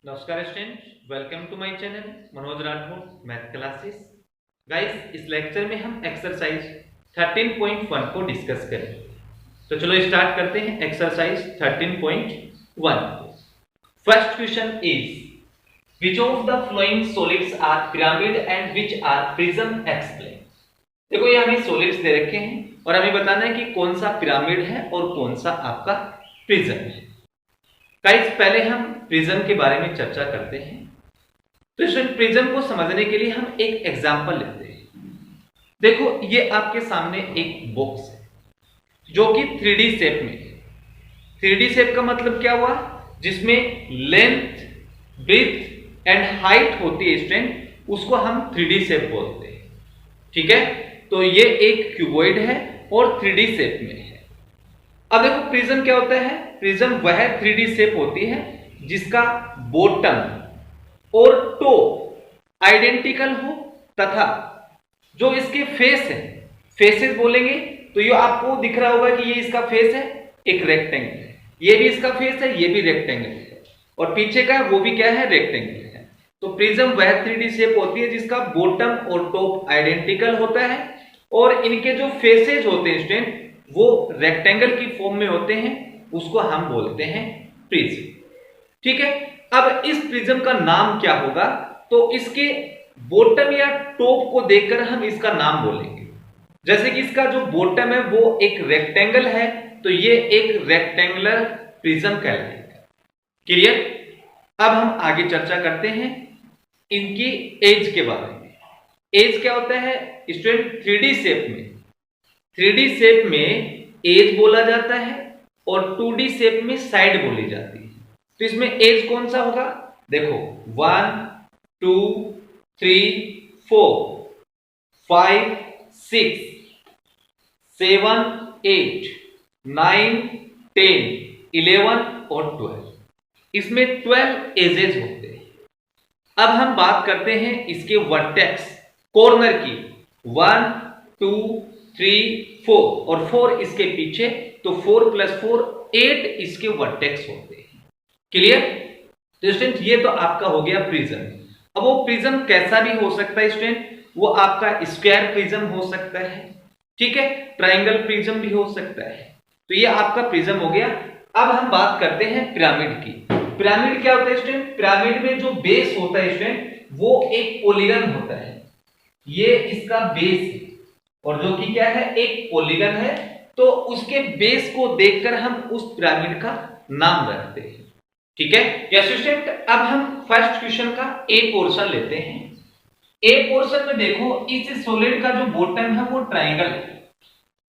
नमस्कार student, welcome to my channel Manoj Rathore math classes. Guys, इस lecture में हम एक्सरसाइज 13.1 को डिस्कस करेंगे। तो चलो स्टार्ट करते हैं exercise 13.1। First question is which of the following solids are pyramid and which are prism explain. देखो, ये हमें सॉलिड्स दे रखे हैं और हमें बताना है कि कौन सा पिरामिड है और कौन सा आपका प्रिज्म है। गाइस, पहले हम प्रिज्म के बारे में चर्चा करते हैं। तो इस प्रिज्म को समझने के लिए हम एक एग्जांपल लेते हैं। देखो, ये आपके सामने एक बॉक्स है जो कि 3D शेप में है। 3D शेप का मतलब क्या हुआ? जिसमें लेंथ, ब्रेथ एंड हाइट होती है स्टूडेंट, उसको हम 3D शेप बोलते हैं। ठीक है, तो ये एक क्यूबॉइड है और 3D शेप में है। अब देखो, प्रिज्म क्या होता है? प्रिज्म वह 3D शेप होती है जिसका बॉटम और टॉप आइडेंटिकल हो तथा जो इसके फेस है, फेसेस बोलेंगे तो ये आपको दिख रहा होगा कि ये इसका फेस है, एक रेक्टेंगल है। ये भी इसका फेस है, ये भी रेक्टेंगल है, और पीछे का वो भी क्या है? रेक्टेंगल है। तो प्रिज्म वह 3D शेप होती है जिसका बॉटम और टॉप आइडेंटिकल होता है और इनके जो फेसेज होते हैं स्टूडेंट वो रेक्टेंगल की फॉर्म में होते हैं, उसको हम बोलते हैं प्रिज्म। ठीक है, अब इस प्रिज्म का नाम क्या होगा? तो इसके बॉटम या टॉप को देखकर हम इसका नाम बोलेंगे। जैसे कि इसका जो बॉटम है वो एक रेक्टेंगल है, तो ये एक रेक्टेंगुलर प्रिज्म कहलाएगा। क्लियर? अब हम आगे चर्चा करते हैं इनकी एज के बारे में। एज क्या होता है स्टूडेंट? 3D शेप में 3D शेप में एज बोला जाता है और 2D शेप में साइड बोली जाती है। तो इसमें एज कौन सा होगा? देखो, 1 2 3 4 5 6 7 8 9 10 11 और 12। इसमें 12 एजेस होते हैं। अब हम बात करते हैं इसके वर्टेक्स, कॉर्नर की। 1 2 3 4 और 4 इसके पीछे, तो 4 + 4 8 इसके वर्टेक्स होते हैं। क्लियर? तो स्टूडेंट, ये तो आपका हो गया प्रिज्म। अब वो प्रिज्म कैसा भी हो सकता है स्टूडेंट, वो आपका स्क्वायर प्रिज्म हो सकता है, ठीक है, ट्रायंगल प्रिज्म भी हो सकता है। तो ये आपका प्रिज्म हो गया। अब हम बात करते हैं पिरामिड की। पिरामिड क्या होता है स्टूडेंट? पिरामिड में जो बेस होता है स्टूडेंट वो एक पॉलीगन होता है। ये इसका बेस है और जो कि क्या है? एक पॉलीगन है। तो उसके बेस को देखकर हम उस पिरामिड का नाम रखते हैं। ठीक है? यस स्टूडेंट, अब हम फर्स्ट क्वेश्चन का ए पोर्शन लेते हैं। ए पोर्शन में देखो, इस सॉलिड का जो बॉटम है वो ट्रायंगल है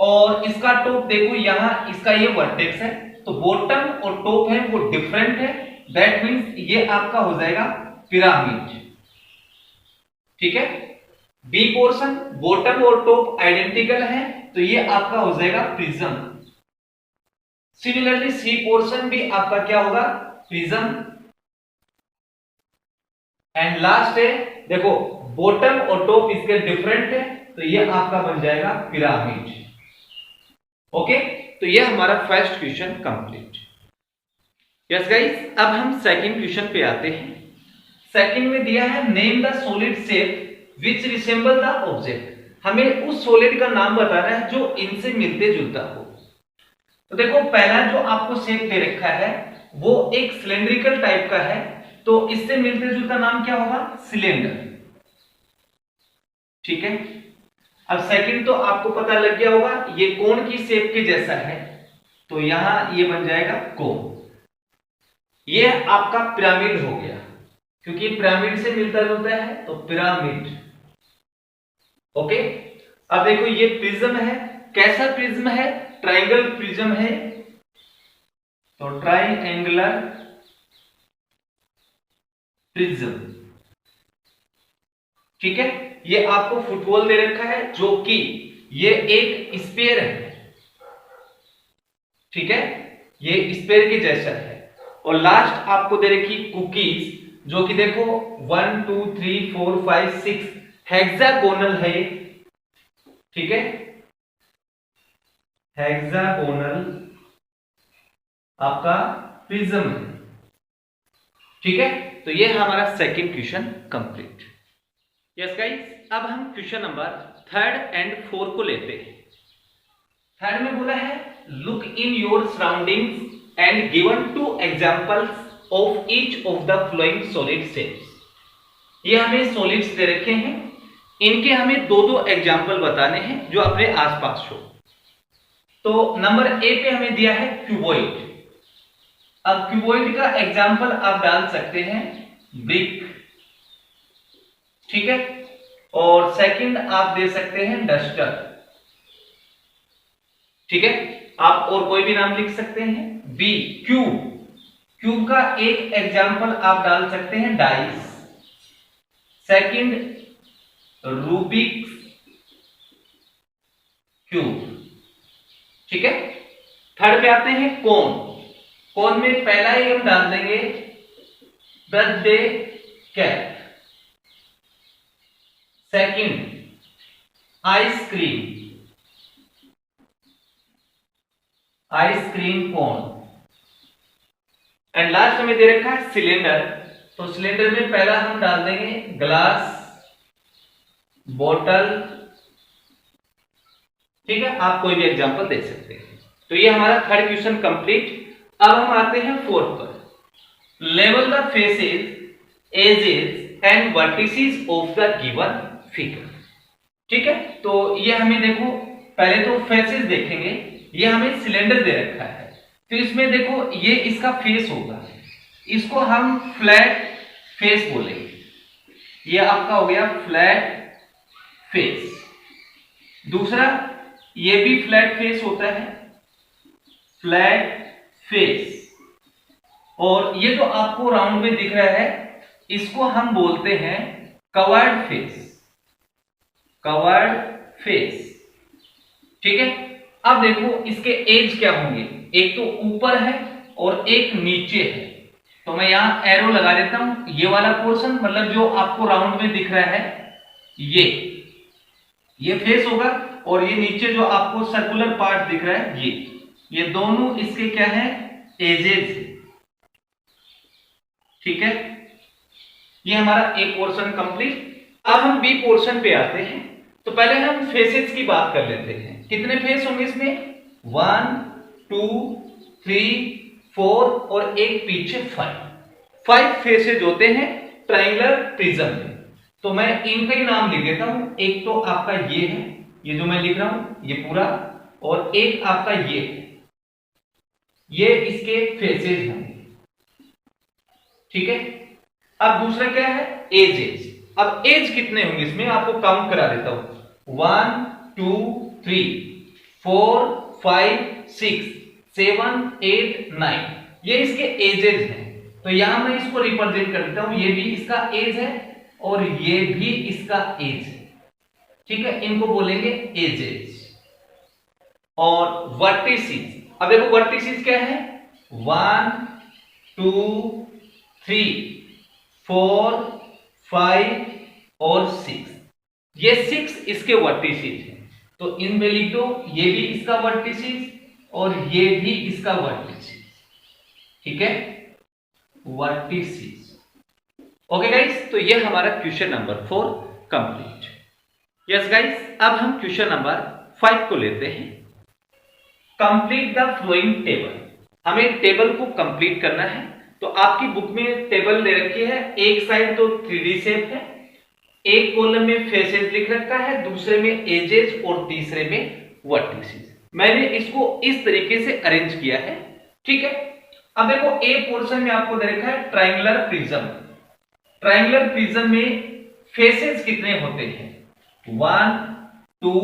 और इसका टॉप देखो, यहां इसका ये वर्टेक्स है। तो बॉटम और टॉप है वो डिफरेंट है, दैट मींस ये आपका हो जाएगा पिरामिड। ठीक है? बी पोर्शन, बॉटम और टॉप आइडेंटिकल है, तो ये आपका हो जाएगा प्रिज्म। सिमिलरली सी पोर्शन भी आपका क्या होगा? प्रिज्म। एंड लास्ट है, देखो, बॉटम और टॉप इसके डिफरेंट है, तो ये आपका बन जाएगा पिरामिड। ओके, तो ये हमारा first question complete. Yes guys, अब हम सेकंड क्वेश्चन पे आते हैं। सेकंड में दिया है name the solid shape which resemble the object. हमें उस सॉलिड का नाम बताना है जो इनसे मिलते जुलता हो। तो देखो, पहला जो आपको शेप दे रखा है वो एक सिलेंड्रिकल टाइप का है, तो इससे मिलते जुलता नाम क्या होगा? सिलेंडर। ठीक है, अब सेकंड तो आपको पता लग गया होगा, ये कोण की शेप के जैसा है, तो यहां ये बन जाएगा कोण। ये आपका पिरामिड हो गया, क्योंकि पिरामिड से मिलता जुलता है, तो पिरामिड। ओके, अब देखो, ये प्रिज्म है। कैसा प्रिज्म है? ट्रायंगल प्रिज्म है, तो ट्रायंगुलर प्रिज्म। ठीक है, ये आपको फुटबॉल दे रखा है जो कि ये एक स्फीयर है। ठीक है, ये स्फीयर के जैसा है। और लास्ट आपको दे रखी कुकीज, जो कि देखो 1 2 3 4 5 6 हेक्सागोनल है। ठीक है, हेक्सागोनल आपका प्रिज्म है। ठीक है, तो ये हमारा second question complete. Yes guys, अब हम क्वेश्चन नंबर 3 एंड 4 को लेते हैं। थर्ड में बोला है look in your surroundings and given 2 examples of each of the flowing solid shapes. ये हमें सॉलिड्स दे रखे हैं, इनके हमें दो एग्जांपल बताने हैं जो अपने आसपास हो। तो नंबर ए पे हमें दिया है क्यूबॉइड। अब क्यूबॉइड का एग्जांपल आप डाल सकते हैं ब्रिक, ठीक है, और सेकंड आप दे सकते हैं डस्टर, ठीक है। आप और कोई भी नाम लिख सकते हैं। बी क्यूब, क्यूब का एक एग्जांपल आप डाल सकते हैं डाइस, सेकंड रूबिक्स क्यूब, ठीक है। थर्ड पे आते हैं कोन। कोन में पहला ही हम डाल देंगे birthday cap, second ice cream, ice cream cone, and last में दे रखा है सिलेंडर। तो सिलेंडर में पहला हम डाल देंगे ग्लास, बोतल, ठीक है। आप कोई भी एग्जांपल दे सकते हैं। तो ये हमारा थर्ड क्वेश्चन कंप्लीट। अब हम आते हैं फोर्थ पर। लेवल the faces, edges and vertices of the given figure, ठीक है। तो ये हमें देखो, पहले तो फेसेस देखेंगे। ये हमें सिलेंडर दे रखा है, तो इसमें देखो ये इसका फेस होगा, इसको हम फ्लैट फेस बोलेंगे। ये आपका हो गया फ्लैट फेस। दूसरा ये भी फ्लैट फेस होता है, फ्लैट फेस। और ये जो आपको राउंड में दिख रहा है इसको हम बोलते हैं कवर्ड फेस, कवर्ड फेस, ठीक है। अब देखो इसके एज क्या होंगे, एक तो ऊपर है और एक नीचे है। तो मैं यहां एरो लगा देता हूं। ये वाला पोर्शन मतलब जो आपको राउंड में दिख रहा है ये फेस होगा, और ये नीचे जो आपको सर्कुलर पार्ट दिख रहा है ये दोनों इसके क्या है, एजेस, ठीक है। ये हमारा ए पोर्शन कंप्लीट। अब हम बी पोर्शन पे आते हैं। तो पहले हम फेसेस की बात कर लेते हैं। कितने फेस होंगे इसमें, 1 2 3 4 और एक पीछे 5 फेसेज होते हैं ट्रायंगुलर प्रिज्म में। तो मैं इनका ही नाम लिख देता हूं। एक तो आपका ये है, ये जो मैं लिख रहा हूं ये पूरा, और एक आपका ये है, ये इसके फेसेज हैं, ठीक है। अब दूसरा क्या है, एजेस। अब एज कितने होंगे इसमें आपको काउंट करा देता हूं। 1 2 3 4 5 6 7 8 9, ये इसके एजेस हैं। तो यहां मैं इसको रिप्रेजेंट कर देता हूं। ये भी इसका एज है और ये भी इसका एज है, ठीक है। इनको बोलेंगे एजेस। और वर्टिसेस, अब देखो वर्टिसेस क्या है, 1 2 3 4 5 और 6, ये 6 इसके वर्टिसेस हैं। तो इनमें लिख दो, ये भी इसका वर्टिसेस और ये भी इसका वर्टिसेस, ठीक है, वर्टिसेस। ओके गाइस, तो ये हमारा question number 4 complete. Yes guys, अब हम क्वेश्चन नंबर 5 को लेते हैं। Complete the flowing table. हमें टेबल को कंप्लीट करना है। तो आपकी बुक में टेबल दे रखी है, एक साइड तो 3D शेप है, एक कॉलम में फेसेस लिख रखा है, दूसरे में एजेस और तीसरे में वर्टिसेस। मैंने इसको इस तरीके से अरेंज किया है, ठीक है। अब देखो ए पोर्शन में आपको दे रखा है ट्रायंगुलर प्रिज्म। ट्रायंगुलर प्रिज्म में फेसेस कितने होते हैं, 1 2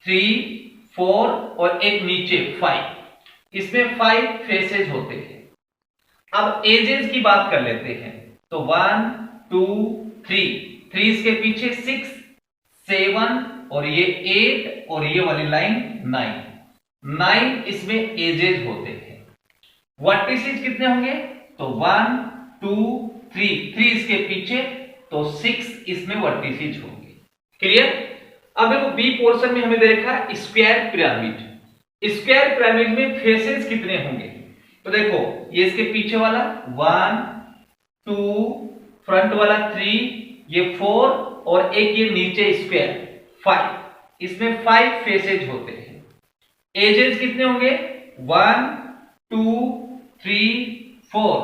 3 4 और एक नीचे 5, इसमें 5 फेसेस होते हैं। अब एजेस की बात कर लेते हैं। तो 1 2 3 इसके पीछे 6 7 और ये 8 और ये वाली लाइन 9 इसमें एजेस होते हैं। वर्टिसेस कितने होंगे, तो 1 2 3 इसके पीछे, तो 6 इसमें वर्टिसेस होंगे। क्लियर। अब देखो बी पोर्शन में हमें देखा स्क्वायर पिरामिड। स्क्वायर पिरामिड में फेसेस कितने होंगे, तो देखो ये इसके पीछे वाला 1 2, फ्रंट वाला 3, ये 4 और एक ये नीचे स्क्वायर 5। इसमें 5 फेसेज होते हैं। एजेस कितने होंगे? 1 2 3 4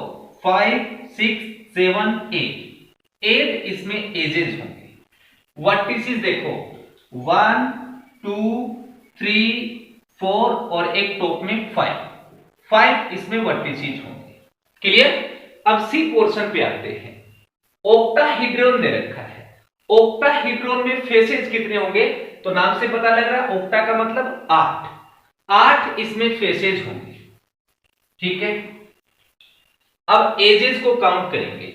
5 6 7 8 इसमें एजेस होंगे। वर्टिसेस देखो 1 2 3 4 और एक टॉप में 5 इसमें वर्टिसेस होंगे। क्लियर? अब सी पोर्शन पे आते हैं। ओक्टाहेड्रॉन दे रखा है। ओक्टाहेड्रॉन में फेसेज कितने होंगे? तो नाम से पता लग रहा है ओक्टा का मतलब 8 इसमें फेसेज होंगे। ठीक है, अब एजेस को काउंट करेंगे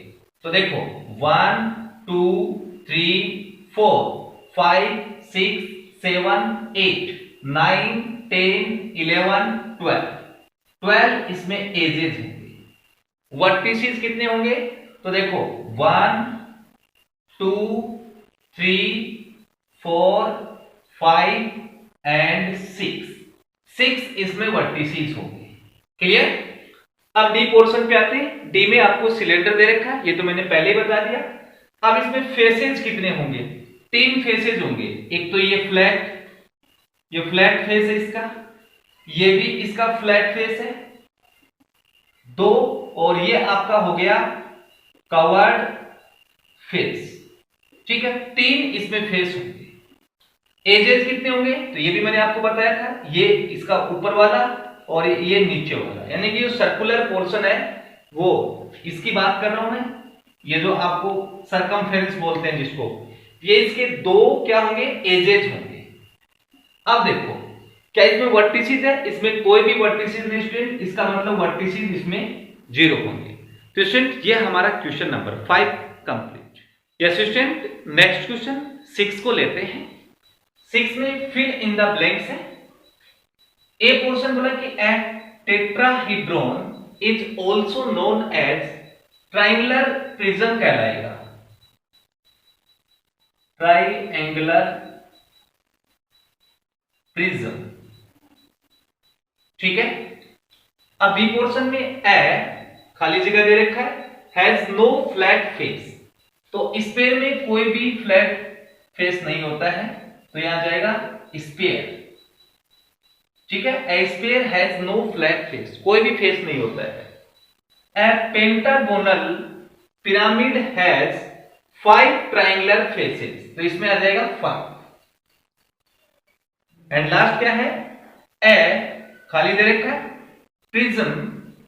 तो देखो 1 2 3 4 5 6 7 8 9 10 11 12 इसमें एजेस होंगे। वर्टिसेस कितने होंगे? तो देखो 1 2 3 4 5 एंड 6 इसमें वर्टिसेस होंगे। क्लियर? अब डी पोर्शन पे आते हैं। डी में आपको सिलेंडर दे रखा है, ये तो मैंने पहले ही बता दिया। अब इसमें फेसेज कितने होंगे? 3 फेसेज होंगे। एक तो ये फ्लैट फेस है इसका, ये भी इसका फ्लैट फेस है 2, और ये आपका हो गया कवर्ड फेस। ठीक है, 3 इसमें फेस होंगे। एजेस कितने होंगे? तो ये भी मैंने आपको बताया था, ये इसका ऊपर वाला और ये नीचे वाला, यानी कि जो सर्कुलर पोर्शन है वो इसकी बात कर रहा हूं मैं। ये जो आपको सरकमफेरेंस बोलते हैं जिसको, ये इसके 2 क्या होंगे? एजेस होंगे। अब देखो क्या इसमें वर्टिसेस है? इसमें कोई भी वर्टिसेस नहीं स्टूडेंट, इसका मतलब वर्टिसेस इसमें 0 होंगे। तो स्टूडेंट ये हमारा question number 5 complete. Yes student, next question 6 को लेते हैं। 6 में फिल इन द ब्लैंक्स है। ए पोर्शन बोला कि a tetrahedron is also known as triangular prism कहलाएगा। Triangular prism. ठीक है, अब बी पोर्शन में ए खाली जगह दे रखा है, हैज नो फ्लैट फेस। तो स्पेयर में कोई भी फ्लैट फेस नहीं होता है, तो यहां जाएगा स्पेयर। ठीक है, a sphere has no flat face, कोई भी फेस नहीं होता है। A pentagonal pyramid has 5 triangular faces, तो इसमें आ जाएगा 5। एंड लास्ट क्या है? ए खाली दे रखा है, प्रिज्म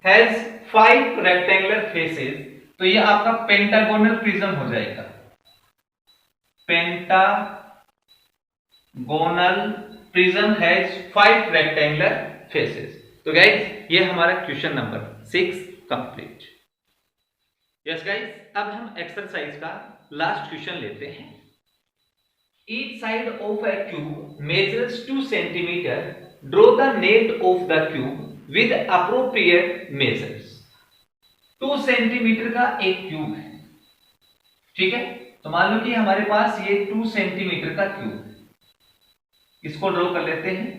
हैज 5 रेक्टेंगुलर फेसेस, तो ये आपका पेंटागोनल प्रिज्म हो जाएगा। Pentagonal prism has 5 rectangular faces. तो गाइज ये हमारा question number 6 complete. Yes guys, अब हम एक्सरसाइज का लास्ट क्वेश्चन लेते हैं। Each side of a cube measures 2 centimeter. Draw the net of the cube with appropriate measures. 2 centimetre का एक क्यूब है। ठीक है, तो मान लो कि हमारे पास ये 2 सेंटीमीटर का क्यूब है, इसको ड्रॉ कर लेते हैं।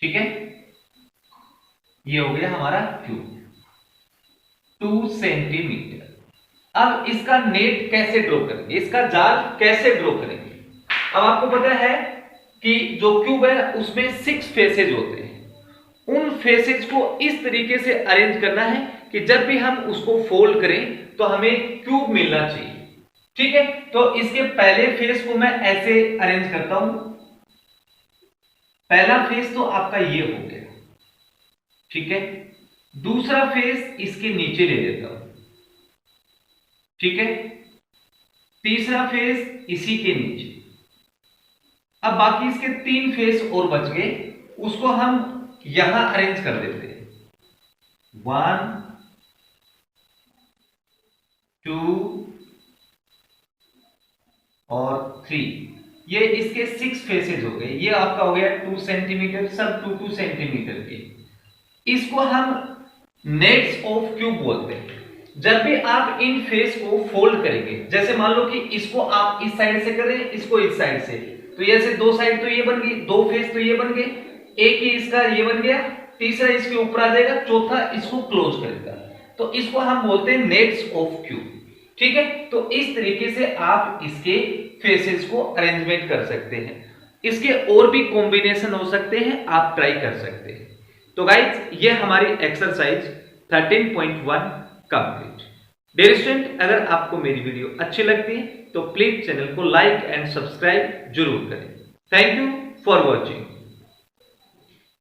ठीक है, ये हो गया हमारा क्यूब 2 सेंटीमीटर। अब इसका नेट कैसे ड्रॉ करेंगे, इसका जाल कैसे ड्रॉ करेंगे? अब आपको पता है कि जो क्यूब है उसमें 6 फेसेज होते हैं। उन फेसेज को इस तरीके से अरेंज करना है कि जब भी हम उसको फोल्ड करें तो हमें क्यूब मिलना चाहिए। ठीक है, तो इसके पहले फेस को मैं ऐसे अरेंज करता हूं। पहला फेस तो आपका ये हो गया। ठीक है, दूसरा फेस इसके नीचे ले लेता हूं। ठीक है, तीसरा फेस इसी के नीचे। अब बाकी इसके 3 फेस और बच गए, उसको हम यहां अरेंज कर देते हैं। 1 2 और 3, ये इसके 6 फेसेज हो गए। ये आपका हो गया 2 सेंटीमीटर, सब 2 सेंटीमीटर के। इसको हम नेट्स ऑफ क्यूब बोलते हैं। जब भी आप इन फेस को फोल्ड करेंगे, जैसे मान लो कि इसको आप इस साइड से करें, इसको इस साइड से, तो ऐसे दो साइड तो ये बन गई, दो फेस तो ये बन गए, एक ही इसका ये बन गया, तीसरा इसके ऊपर आ जाएगा, चौथा इसको क्लोज करेगा, तो इसको हम बोलते हैं नेट्स ऑफ क्यूब। ठीक है, तो इस तरीके से आप इसके फेसेस को अरेंजमेंट कर सकते हैं। इसके और भी कॉम्बिनेशन हो सकते हैं, आप ट्राई कर सकते हैं। तो गाइज ये हमारी एक्सरसाइज 13.1 कंप्लीट। डियर स्टूडेंट, अगर आपको मेरी वीडियो अच्छी लगती है तो प्लीज चैनल को लाइक एंड सब्सक्राइब जरूर करें। Thank you for watching.